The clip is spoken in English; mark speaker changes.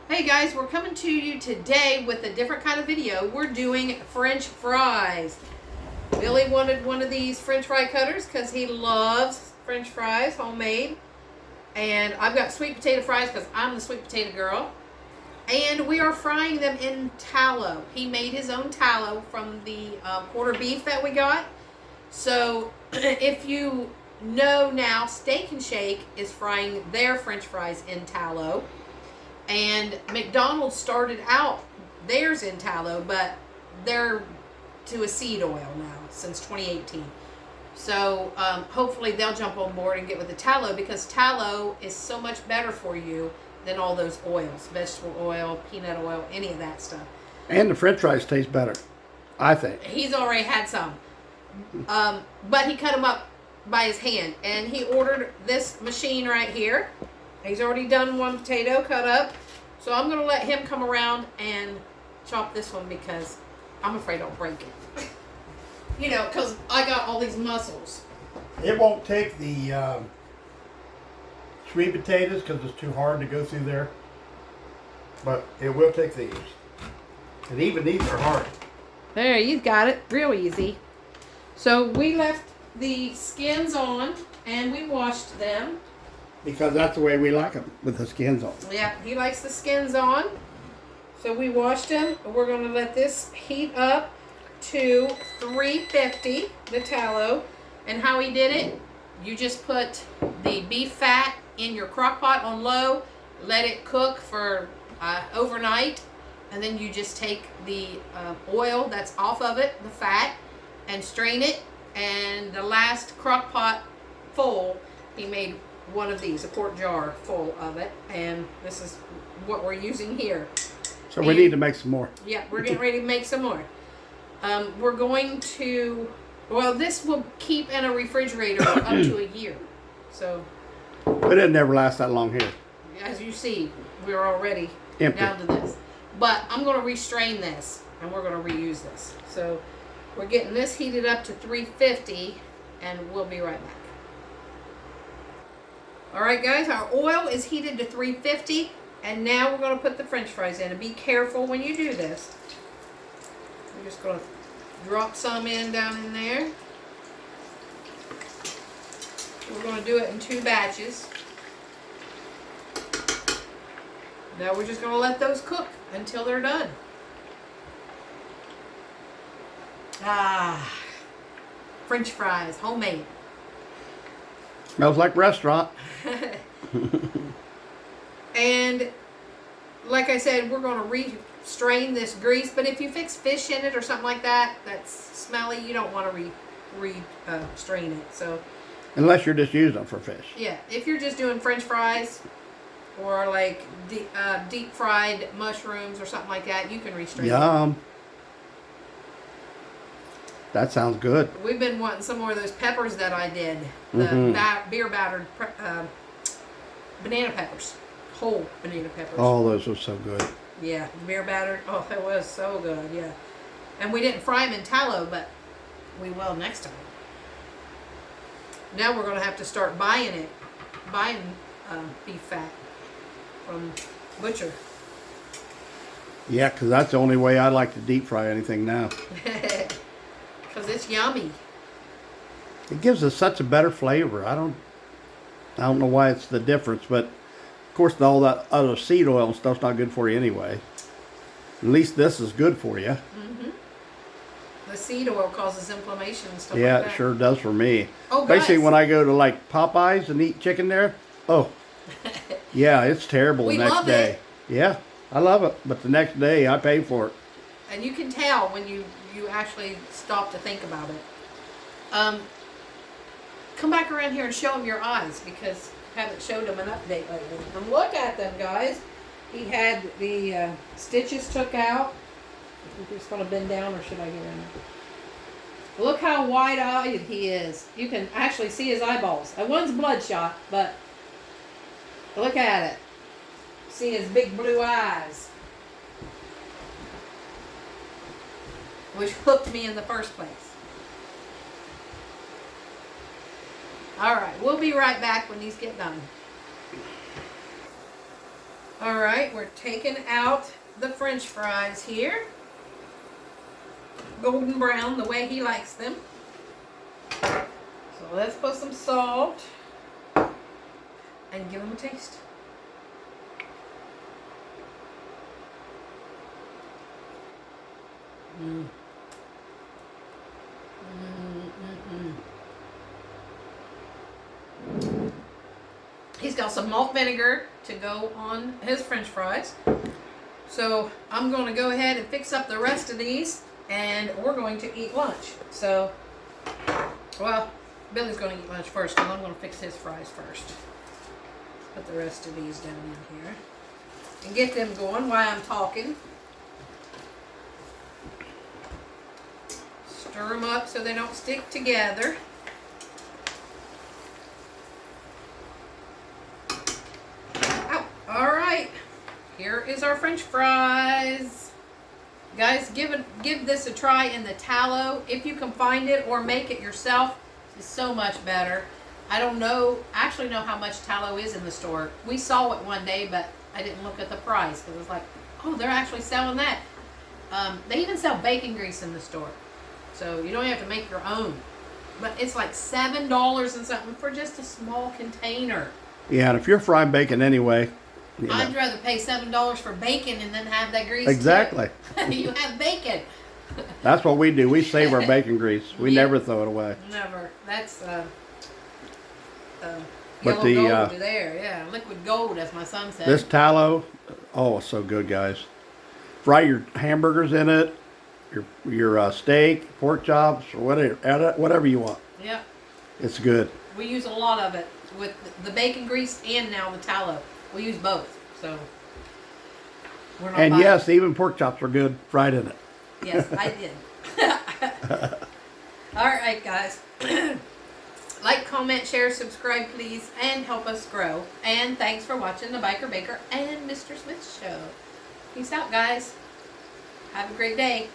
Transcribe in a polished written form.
Speaker 1: Hey guys, we're coming to you today with a different kind of video. We're doing French fries. Billy wanted one of these French fry cutters because he loves French fries, homemade. And I've got sweet potato fries because I'm the sweet potato girl. And we are frying them in tallow. He made his own tallow from the quarter beef that we got. So if you know now, Steak and Shake is frying their French fries in tallow. And McDonald's started out theirs in tallow, but they're to a seed oil now since 2018. So hopefully they'll jump on board and get with the tallow, because tallow is so much better for you than all those oils, vegetable oil, peanut oil, any of that stuff.
Speaker 2: And the French fries taste better, I think.
Speaker 1: He's already had some, but he cut them up by his hand, and he ordered this machine right here. He's already done one potato cut up, so I'm going to let him come around and chop this one because I'm afraid I'll break it. You know, because I got all these muscles.
Speaker 2: It won't take the sweet potatoes because it's too hard to go through there, but it will take these. And even these are hard.
Speaker 1: There, you got it. Real easy. So we left the skins on and we washed them.
Speaker 2: Because that's the way we like them, with the skins on.
Speaker 1: Yeah, he likes the skins on. So we washed them. We're going to let this heat up to 350, the tallow. And how he did it, you just put the beef fat in your crock pot on low, let it cook for overnight, and then you just take the oil that's off of it, the fat, and strain it. And the last crock pot full, he made one of these, a quart jar full of it, and this is what we're using here.
Speaker 2: So we need to make some more.
Speaker 1: Yeah, we're getting ready to make some more. We're going to, well, this will keep in a refrigerator up to a year. So,
Speaker 2: But it never lasts that long here.
Speaker 1: as you see, we're already
Speaker 2: Empty.
Speaker 1: down to this. But I'm going to restrain this, and we're going to reuse this. So we're getting this heated up to 350, and we'll be right back. Alright guys, our oil is heated to 350, and now we're going to put the French fries in. And be careful when you do this. We're just going to drop some in down in there. We're going to do it in 2 batches. Now we're just going to let those cook until they're done. French fries, homemade.
Speaker 2: Smells like restaurant.
Speaker 1: And like I said, we're going to restrain this grease, but if you fix fish in it or something like that that's smelly, you don't want to restrain it. So
Speaker 2: Unless you're just using them for fish.
Speaker 1: yeah, if you're just doing French fries or like deep fried mushrooms or something like that, you can restrain it.
Speaker 2: Yum. That sounds good.
Speaker 1: We've been wanting some more of those peppers that I did, the beer battered banana peppers, whole banana peppers.
Speaker 2: Oh, those are so good.
Speaker 1: Yeah, beer battered. Oh, it was so good. Yeah, and we didn't fry them in tallow, but we will next time. Now we're going to have to start buying beef fat from butcher.
Speaker 2: Yeah, because that's the only way I like to deep fry anything now.
Speaker 1: Because it's yummy.
Speaker 2: It gives us such a better flavor. I don't know why it's the difference, but of course all that other seed oil and stuff's not good for you anyway. At least this is good for you.
Speaker 1: Mm-hmm. The seed oil causes inflammation and stuff
Speaker 2: Yeah,
Speaker 1: like that.
Speaker 2: it sure does for me.
Speaker 1: Oh, guys.
Speaker 2: Basically, when I go to like Popeyes and eat chicken there, oh, yeah, it's terrible
Speaker 1: We
Speaker 2: the next
Speaker 1: love
Speaker 2: day.
Speaker 1: it.
Speaker 2: Yeah, I love it, but the next day I pay for it.
Speaker 1: And you can tell when you actually stop to think about it. Come back around here and show them your eyes, because I haven't showed them an update lately. And look at them, guys. He had the stitches took out. I'm just going to bend down, or should I get in there? Look how wide-eyed he is. You can actually see his eyeballs. And one's bloodshot, but look at it. See his big blue eyes, which hooked me in the first place. All right, we'll be right back when these get done. All right, we're taking out the French fries here. Golden brown, the way he likes them. So let's put some salt and give them a taste. Mm. He's got some malt vinegar to go on his French fries. So I'm going to go ahead and fix up the rest of these, and we're going to eat lunch. So, well, Billy's going to eat lunch first, because I'm going to fix his fries first. Put the rest of these down in here and get them going while I'm talking. Stir them up so they don't stick together. All right, here is our French fries. Guys, give this a try in the tallow if you can find it, or make it yourself. It's so much better. I don't know, actually know how much tallow is in the store. We saw it one day, but I didn't look at the price because it was like, oh, they're actually selling that. They even sell bacon grease in the store, so you don't have to make your own. But it's like $7 and something for just a small container.
Speaker 2: Yeah, and if you're frying bacon anyway,
Speaker 1: I'd rather pay $7 for bacon and then have that grease.
Speaker 2: Exactly.
Speaker 1: You have bacon.
Speaker 2: That's what we do. We save our bacon grease. We never throw it away.
Speaker 1: Never. That's
Speaker 2: But
Speaker 1: yellow gold there. Yeah, liquid gold, as my son said.
Speaker 2: This tallow, oh, it's so good, guys. Fry your hamburgers in it, your steak, pork chops, or whatever you want.
Speaker 1: Yep.
Speaker 2: It's good.
Speaker 1: We use a lot of it with the bacon grease and now the tallow. We use both, so we're not.
Speaker 2: And yes, even pork chops are good fried in it.
Speaker 1: Yes, I did. All right, guys. Like, comment, share, subscribe, please, and help us grow. And thanks for watching the Biker Baker and Mr. Smith Show. Peace out, guys. Have a great day.